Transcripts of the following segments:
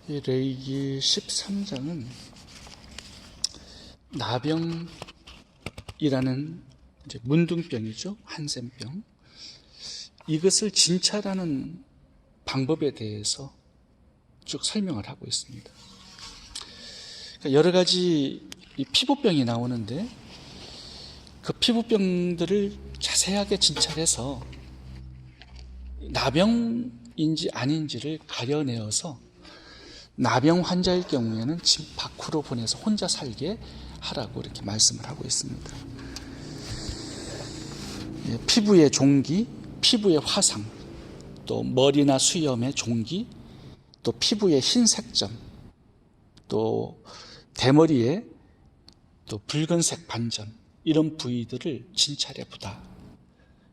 이 레위기 13장은 나병이라는 이제 문둥병이죠. 한센병. 이것을 진찰하는 방법에 대해서 쭉 설명을 하고 있습니다. 그러니까 여러 가지 이 피부병이 나오는데 그 피부병들을 자세하게 진찰해서 나병인지 아닌지를 가려내어서 나병 환자일 경우에는 집 밖으로 보내서 혼자 살게 하라고 이렇게 말씀을 하고 있습니다. 피부의 종기, 피부의 화상, 또 머리나 수염의 종기, 또 피부의 흰색점, 또 대머리에 또 붉은색 반점, 이런 부위들을 진찰해 보다,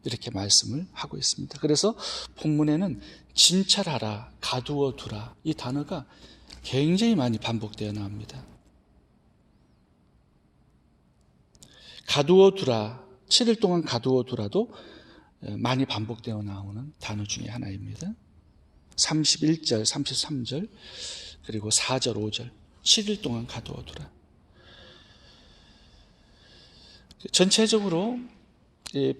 이렇게 말씀을 하고 있습니다. 그래서 본문에는 진찰하라, 가두어 두라, 이 단어가 굉장히 많이 반복되어 나옵니다. 가두어 두라, 7일 동안 가두어 두라도 많이 반복되어 나오는 단어 중에 하나입니다. 31절, 33절, 그리고 4절, 5절, 7일 동안 가두어 두라. 전체적으로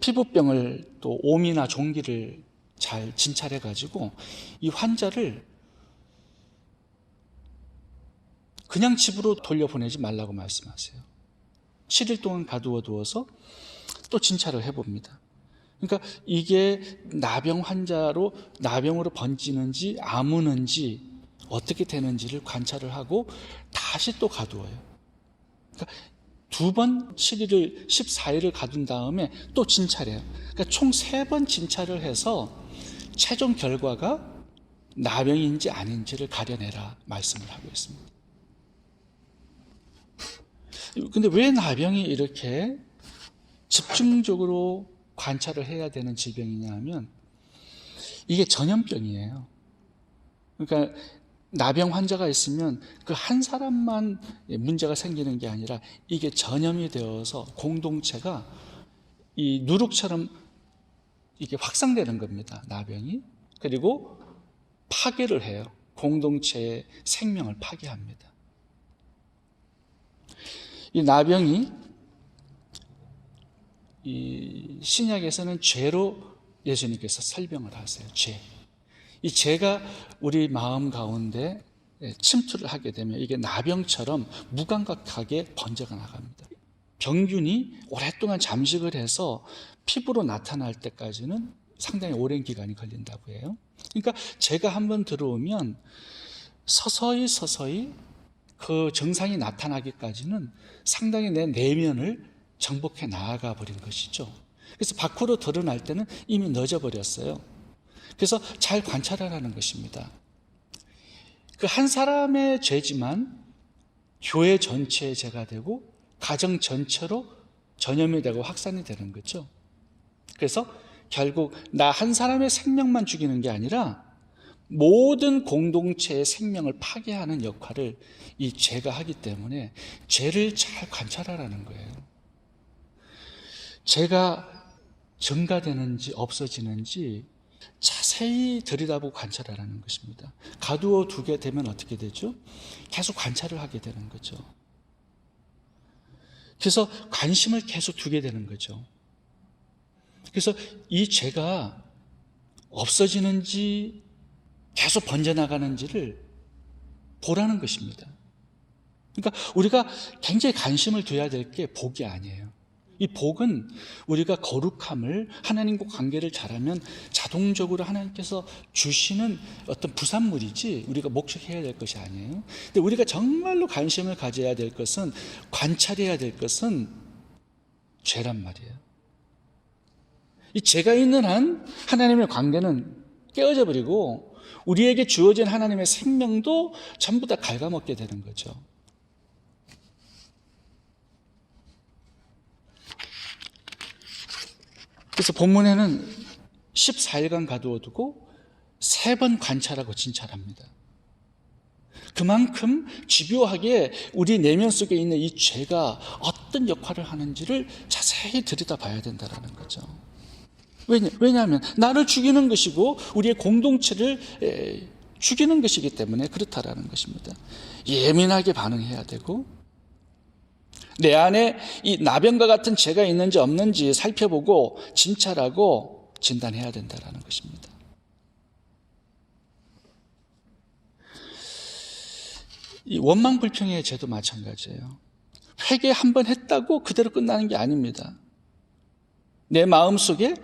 피부병을 또 옴이나 종기를 잘 진찰해 가지고 이 환자를 그냥 집으로 돌려보내지 말라고 말씀하세요. 7일 동안 가두어 두어서 또 진찰을 해봅니다. 그러니까 이게 나병 환자로 나병으로 번지는지 아무는지 어떻게 되는지를 관찰을 하고 다시 또 가두어요. 그러니까 두 번 7일을 14일을 가둔 다음에 또 진찰해요. 그러니까 총 3번 진찰을 해서 최종 결과가 나병인지 아닌지를 가려내라 말씀을 하고 있습니다. 근데 왜 나병이 이렇게 집중적으로 관찰을 해야 되는 질병이냐 하면 이게 전염병이에요. 그러니까 나병 환자가 있으면 그 한 사람만 문제가 생기는 게 아니라 이게 전염이 되어서 공동체가 이 누룩처럼 이게 확산되는 겁니다. 나병이. 그리고 파괴를 해요. 공동체의 생명을 파괴합니다. 이 나병이 이 신약에서는 죄로 예수님께서 설명을 하세요. 죄. 이 죄가 우리 마음 가운데 침투를 하게 되면 이게 나병처럼 무감각하게 번져가 나갑니다. 병균이 오랫동안 잠식을 해서 피부로 나타날 때까지는 상당히 오랜 기간이 걸린다고 해요. 그러니까 죄가 한번 들어오면 서서히 그 증상이 나타나기까지는 상당히 내 내면을 정복해 나아가 버린 것이죠. 그래서 밖으로 드러날 때는 이미 늦어버렸어요. 그래서 잘 관찰하라는 것입니다. 그 한 사람의 죄지만 교회 전체의 죄가 되고 가정 전체로 전염이 되고 확산이 되는 거죠. 그래서 결국 나 한 사람의 생명만 죽이는 게 아니라 모든 공동체의 생명을 파괴하는 역할을 이 죄가 하기 때문에 죄를 잘 관찰하라는 거예요. 죄가 증가되는지 없어지는지 자세히 들여다보고 관찰하라는 것입니다. 가두어 두게 되면 어떻게 되죠? 계속 관찰을 하게 되는 거죠. 그래서 관심을 계속 두게 되는 거죠. 그래서 이 죄가 없어지는지 계속 번져나가는지를 보라는 것입니다. 그러니까 우리가 굉장히 관심을 둬야 될 게 복이 아니에요. 이 복은 우리가 거룩함을, 하나님과 관계를 잘하면 자동적으로 하나님께서 주시는 어떤 부산물이지 우리가 목적해야 될 것이 아니에요. 근데 우리가 정말로 관심을 가져야 될 것은, 관찰해야 될 것은 죄란 말이에요. 이 죄가 있는 한 하나님의 관계는 깨어져 버리고 우리에게 주어진 하나님의 생명도 전부 다 갉아먹게 되는 거죠. 그래서 본문에는 14일간 가두어 두고 3번 관찰하고 진찰합니다. 그만큼 집요하게 우리 내면 속에 있는 이 죄가 어떤 역할을 하는지를 자세히 들여다봐야 된다는 거죠. 왜냐하면 나를 죽이는 것이고 우리의 공동체를 죽이는 것이기 때문에 그렇다라는 것입니다. 예민하게 반응해야 되고 내 안에 이 나병과 같은 죄가 있는지 없는지 살펴보고 진찰하고 진단해야 된다는 것입니다. 이 원망불평의 죄도 마찬가지예요. 회개 한번 했다고 그대로 끝나는 게 아닙니다. 내 마음속에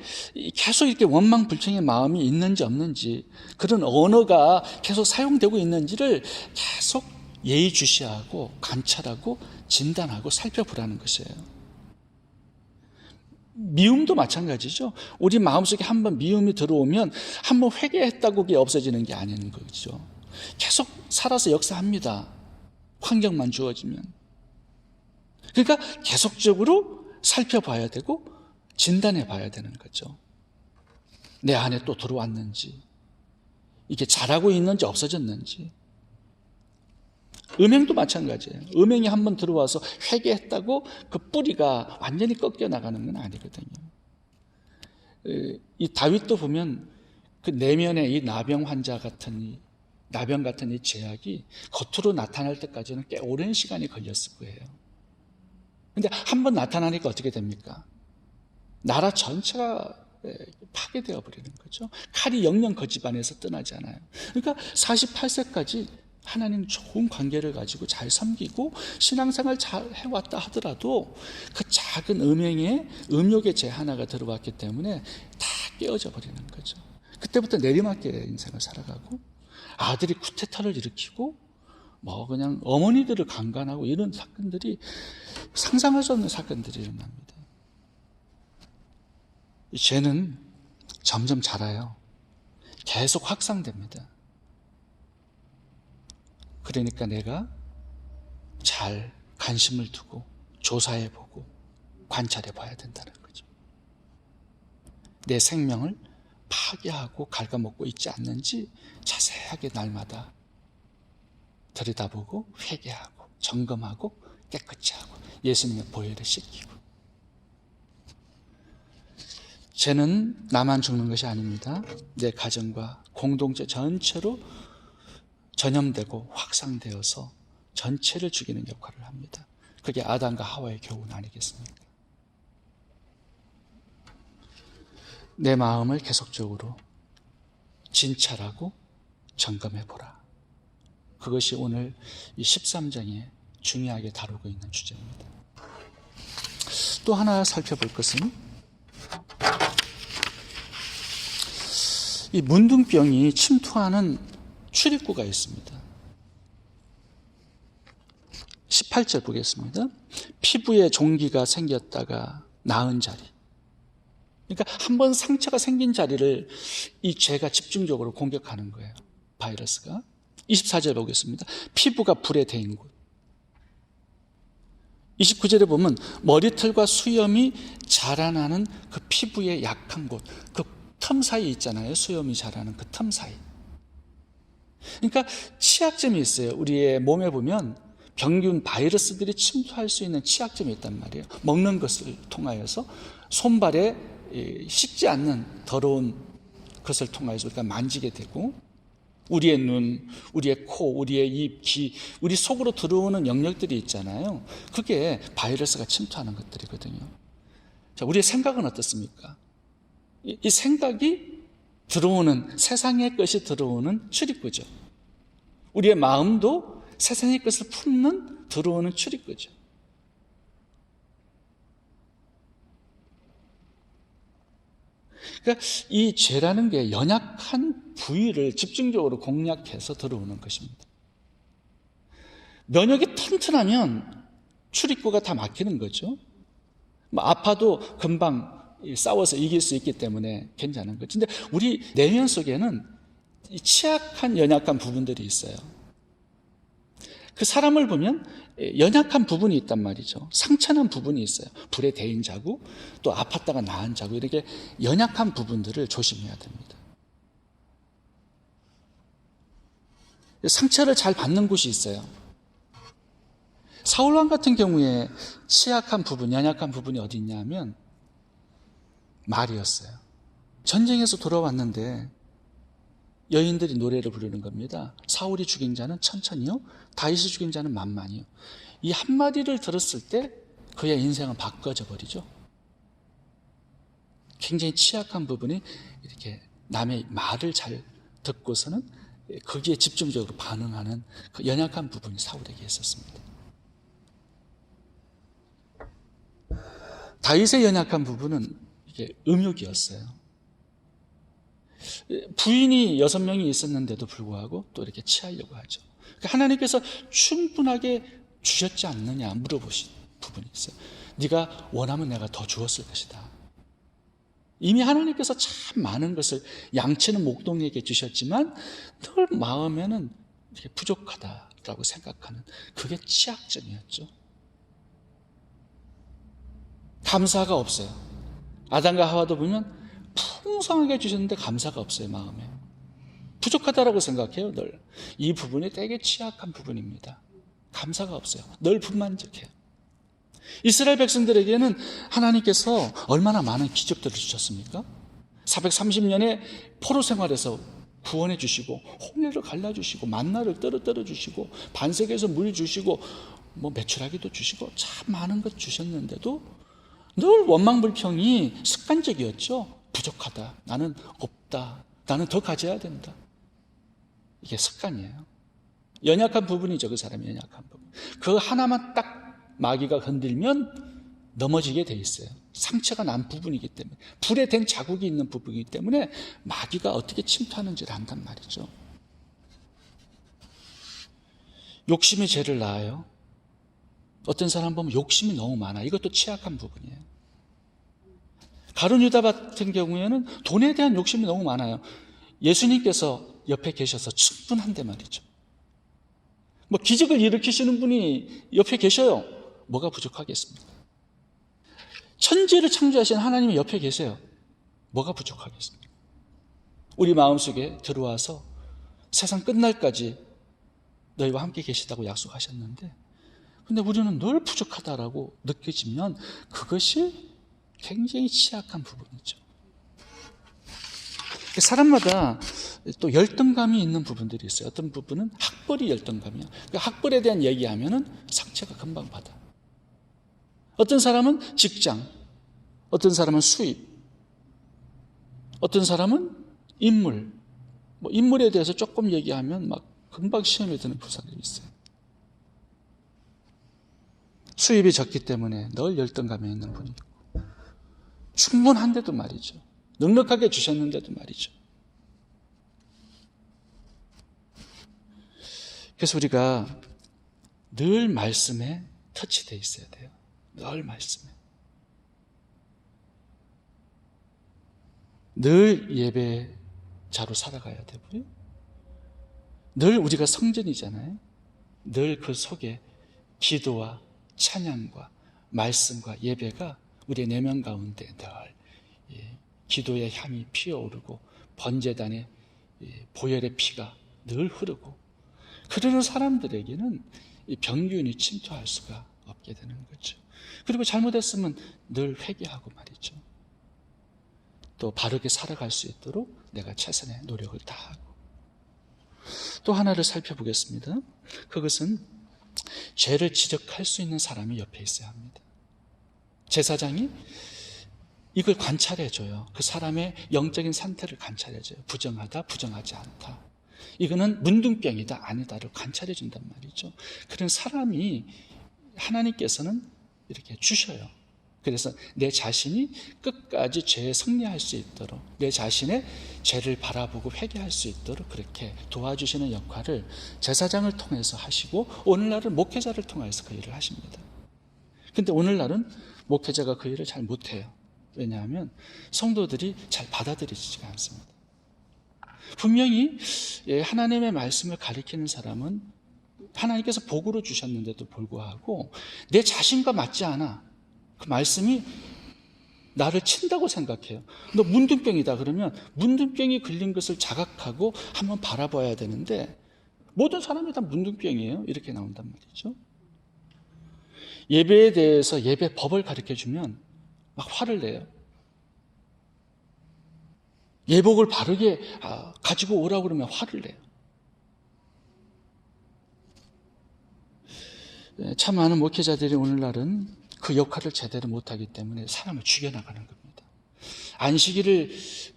계속 이렇게 원망불평의 마음이 있는지 없는지, 그런 언어가 계속 사용되고 있는지를 계속 예의주시하고 관찰하고 진단하고 살펴보라는 것이에요. 미움도 마찬가지죠. 우리 마음속에 한번 미움이 들어오면 한번 회개했다고 그게 없어지는 게 아닌 거죠. 계속 살아서 역사합니다. 환경만 주어지면. 그러니까 계속적으로 살펴봐야 되고 진단해 봐야 되는 거죠. 내 안에 또 들어왔는지, 이게 잘하고 있는지 없어졌는지. 음행도 마찬가지예요. 음행이 한번 들어와서 회개했다고 그 뿌리가 완전히 꺾여 나가는 건 아니거든요. 이 다윗도 보면 그 내면에 이 나병 환자 같은 이 나병 같은 이 죄악이 겉으로 나타날 때까지는 꽤 오랜 시간이 걸렸을 거예요. 근데 한번 나타나니까 어떻게 됩니까? 나라 전체가 파괴되어 버리는 거죠. 칼이 영영 그 집안에서 떠나지 않아요. 그러니까 48세까지 하나님 좋은 관계를 가지고 잘 섬기고 신앙생활 잘 해왔다 하더라도 그 작은 음행에 음욕의 죄 하나가 들어왔기 때문에 다 깨어져 버리는 거죠. 그때부터 내리막길 인생을 살아가고 아들이 쿠데타를 일으키고 뭐 그냥 어머니들을 강간하고 이런 사건들이 상상할 수 없는 사건들이 일어납니다. 이 죄는 점점 자라요. 계속 확산됩니다. 그러니까 내가 잘 관심을 두고 조사해보고 관찰해봐야 된다는 거죠. 내 생명을 파괴하고 갉아먹고 있지 않는지 자세하게 날마다 들여다보고 회개하고 점검하고 깨끗이 하고 예수님의 보혈에 씻기고. 죄는 나만 죽는 것이 아닙니다. 내 가정과 공동체 전체로 전염되고 확산되어서 전체를 죽이는 역할을 합니다. 그게 아담과 하와의 교훈 아니겠습니까? 내 마음을 계속적으로 진찰하고 점검해보라. 그것이 오늘 이 13장에 중요하게 다루고 있는 주제입니다. 또 하나 살펴볼 것은 이 문둥병이 침투하는 출입구가 있습니다. 18절 보겠습니다. 피부에 종기가 생겼다가 나은 자리. 그러니까 한번 상처가 생긴 자리를 이 죄가 집중적으로 공격하는 거예요. 바이러스가. 24절 보겠습니다. 피부가 불에 데인 곳. 29절에 보면 머리털과 수염이 자라나는 그 피부의 약한 곳, 그 틈 사이 있잖아요. 수염이 자라는 그 틈 사이. 그러니까 치약점이 있어요. 우리의 몸에 보면 병균 바이러스들이 침투할 수 있는 치약점이 있단 말이에요. 먹는 것을 통하여서 손발에 씻지 않는 더러운 것을 통하여서 우리가 만지게 되고, 우리의 눈, 우리의 코, 우리의 입, 귀, 우리 속으로 들어오는 영역들이 있잖아요. 그게 바이러스가 침투하는 것들이거든요. 자, 우리의 생각은 어떻습니까? 이 생각이 들어오는, 세상의 것이 들어오는 출입구죠. 우리의 마음도 세상의 것을 품는, 들어오는 출입구죠. 그러니까 이 죄라는 게 연약한 부위를 집중적으로 공략해서 들어오는 것입니다. 면역이 튼튼하면 출입구가 다 막히는 거죠. 아파도 금방 싸워서 이길 수 있기 때문에 괜찮은 거죠. 근데 우리 내면 속에는 취약한 연약한 부분들이 있어요. 그 사람을 보면 연약한 부분이 있단 말이죠. 상처난 부분이 있어요. 불에 데인 자국, 또 아팠다가 나은 자국, 이렇게 연약한 부분들을 조심해야 됩니다. 상처를 잘 받는 곳이 있어요. 사울왕 같은 경우에 취약한 부분, 연약한 부분이 어디 있냐면 말이었어요. 전쟁에서 돌아왔는데 여인들이 노래를 부르는 겁니다. 사울이 죽인 자는 천천히요, 다윗이 죽인 자는 만만히요. 이 한마디를 들었을 때 그의 인생은 바꿔져 버리죠. 굉장히 취약한 부분이 이렇게 남의 말을 잘 듣고서는 거기에 집중적으로 반응하는 그 연약한 부분이 사울에게 있었습니다. 다윗의 연약한 부분은 이게 음욕이었어요. 부인이 6명이 있었는데도 불구하고 또 이렇게 취하려고 하죠. 하나님께서 충분하게 주셨지 않느냐 물어보신 부분이 있어요. 네가 원하면 내가 더 주었을 것이다. 이미 하나님께서 참 많은 것을 양치는 목동에게 주셨지만 늘 마음에는 이렇게 부족하다라고 생각하는 그게 취약점이었죠. 감사가 없어요. 아담과 하와도 보면 풍성하게 주셨는데 감사가 없어요. 마음에 부족하다라고 생각해요. 늘 이 부분이 되게 취약한 부분입니다. 감사가 없어요. 늘 불만족해요. 이스라엘 백성들에게는 하나님께서 얼마나 많은 기적들을 주셨습니까? 430년의 포로 생활에서 구원해 주시고 홍해를 갈라주시고 만나를 떨어 주시고 반석에서 물 주시고 뭐 메추라기도 주시고 참 많은 것 주셨는데도 늘 원망불평이 습관적이었죠. 부족하다, 나는 없다, 나는 더 가져야 된다. 이게 습관이에요. 연약한 부분이죠. 그 사람이 연약한 부분. 그 하나만 딱 마귀가 흔들면 넘어지게 돼 있어요. 상처가 난 부분이기 때문에, 불에 댄 자국이 있는 부분이기 때문에 마귀가 어떻게 침투하는지를 안단 말이죠. 욕심이 죄를 낳아요. 어떤 사람 보면 욕심이 너무 많아. 이것도 취약한 부분이에요. 가룟 유다 같은 경우에는 돈에 대한 욕심이 너무 많아요. 예수님께서 옆에 계셔서 충분한데 말이죠. 뭐 기적을 일으키시는 분이 옆에 계셔요. 뭐가 부족하겠습니까? 천지를 창조하신 하나님이 옆에 계세요. 뭐가 부족하겠습니까? 우리 마음속에 들어와서 세상 끝날까지 너희와 함께 계시다고 약속하셨는데, 근데 우리는 늘 부족하다라고 느껴지면 그것이 굉장히 취약한 부분이죠. 사람마다 또 열등감이 있는 부분들이 있어요. 어떤 부분은 학벌이 열등감이야. 그 학벌에 대한 얘기하면은 상처가 금방 받아. 어떤 사람은 직장, 어떤 사람은 수입, 어떤 사람은 인물. 뭐 인물에 대해서 조금 얘기하면 막 금방 시험에 드는 부사들이 있어요. 수입이 적기 때문에 늘 열등감에 있는 분이 있고, 충분한데도 말이죠. 넉넉하게 주셨는데도 말이죠. 그래서 우리가 늘 말씀에 터치되어 있어야 돼요. 늘 말씀에. 늘 예배자로 살아가야 되고요. 늘 우리가 성전이잖아요. 늘 그 속에 기도와 찬양과 말씀과 예배가 우리의 내면 가운데 늘 기도의 향이 피어오르고 번제단의 보혈의 피가 늘 흐르고, 그러는 사람들에게는 이 병균이 침투할 수가 없게 되는 거죠. 그리고 잘못했으면 늘 회개하고 말이죠. 또 바르게 살아갈 수 있도록 내가 최선의 노력을 다하고. 또 하나를 살펴보겠습니다. 그것은 죄를 지적할 수 있는 사람이 옆에 있어야 합니다. 제사장이 이걸 관찰해줘요. 그 사람의 영적인 상태를 관찰해줘요. 부정하다, 부정하지 않다. 이거는 문둥병이다, 아니다를 관찰해준단 말이죠. 그런 사람이 하나님께서는 이렇게 주셔요. 그래서 내 자신이 끝까지 죄에 승리할 수 있도록, 내 자신의 죄를 바라보고 회개할 수 있도록 그렇게 도와주시는 역할을 제사장을 통해서 하시고, 오늘날은 목회자를 통해서 그 일을 하십니다. 근데 오늘날은 목회자가 그 일을 잘 못해요. 왜냐하면 성도들이 잘 받아들이지가 않습니다. 분명히 하나님의 말씀을 가리키는 사람은 하나님께서 복으로 주셨는데도 불구하고 내 자신과 맞지 않아. 그 말씀이 나를 친다고 생각해요. 너 문둥병이다 그러면 문둥병이 걸린 것을 자각하고 한번 바라봐야 되는데, 모든 사람이 다 문둥병이에요. 이렇게 나온단 말이죠. 예배에 대해서 예배 법을 가르쳐주면 막 화를 내요. 예복을 바르게 가지고 오라고 그러면 화를 내요. 참 많은 목회자들이 오늘날은 그 역할을 제대로 못하기 때문에 사람을 죽여나가는 겁니다. 안식일을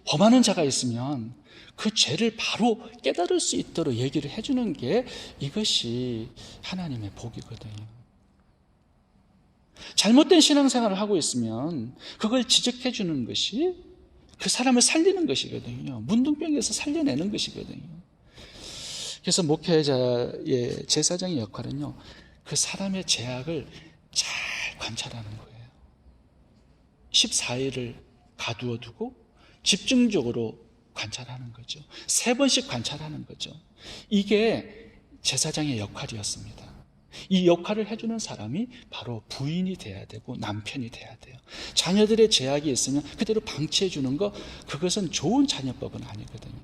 범하는 자가 있으면 그 죄를 바로 깨달을 수 있도록 얘기를 해주는 게 이것이 하나님의 복이거든요. 잘못된 신앙생활을 하고 있으면 그걸 지적해 주는 것이 그 사람을 살리는 것이거든요. 문둥병에서 살려내는 것이거든요. 그래서 목회자의 제사장의 역할은요, 그 사람의 죄악을 잘 관찰하는 거예요. 14일을 가두어 두고 집중적으로 관찰하는 거죠. 3번씩 관찰하는 거죠. 이게 제사장의 역할이었습니다. 이 역할을 해주는 사람이 바로 부인이 돼야 되고 남편이 돼야 돼요. 자녀들의 죄악이 있으면 그대로 방치해 주는 거, 그것은 좋은 자녀법은 아니거든요.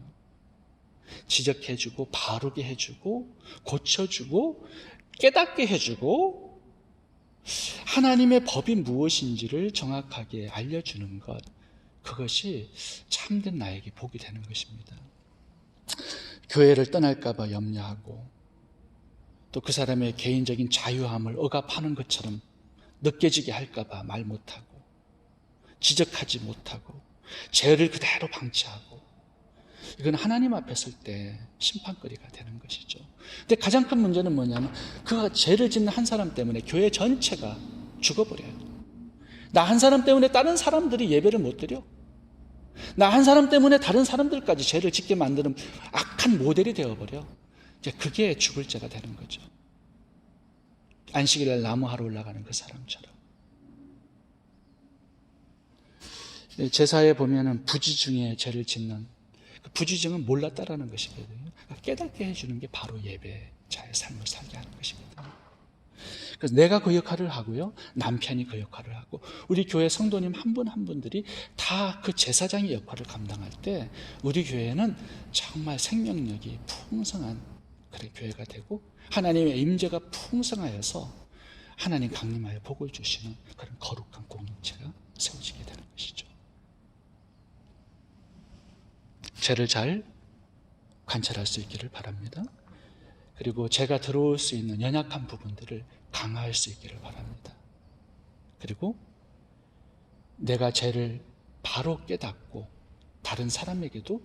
지적해주고 바르게 해주고 고쳐주고 깨닫게 해주고 하나님의 법이 무엇인지를 정확하게 알려주는 것, 그것이 참된 나에게 복이 되는 것입니다. 교회를 떠날까 봐 염려하고 또 그 사람의 개인적인 자유함을 억압하는 것처럼 느껴지게 할까 봐 말 못하고 지적하지 못하고 죄를 그대로 방치하고, 이건 하나님 앞에 설 때 심판거리가 되는 것이죠. 근데 가장 큰 문제는 뭐냐면 그 죄를 짓는 한 사람 때문에 교회 전체가 죽어버려요. 나 한 사람 때문에 다른 사람들이 예배를 못 드려. 나 한 사람 때문에 다른 사람들까지 죄를 짓게 만드는 악한 모델이 되어버려. 이제 그게 죽을 죄가 되는 거죠. 안식일날 나무하러 올라가는 그 사람처럼. 제사에 보면은 부지중에 죄를 짓는, 그 부지중은 몰랐다라는 것이거든요. 깨닫게 해주는 게 바로 예배자의 삶을 살게 하는 것이거든요. 그래서 내가 그 역할을 하고요, 남편이 그 역할을 하고, 우리 교회 성도님 한 분 한 분들이 다 그 제사장의 역할을 감당할 때 우리 교회는 정말 생명력이 풍성한 그런 교회가 되고 하나님의 임재가 풍성하여서 하나님 강림하여 복을 주시는 그런 거룩한 공동체가 세워지게 되는 것이죠. 죄를 잘 관찰할 수 있기를 바랍니다. 그리고 죄가 들어올 수 있는 연약한 부분들을 강화할 수 있기를 바랍니다. 그리고 내가 죄를 바로 깨닫고 다른 사람에게도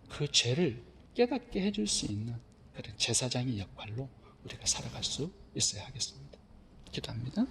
그 죄를 깨닫게 해줄 수 있는 그런 제사장의 역할로 우리가 살아갈 수 있어야 하겠습니다. 기도합니다.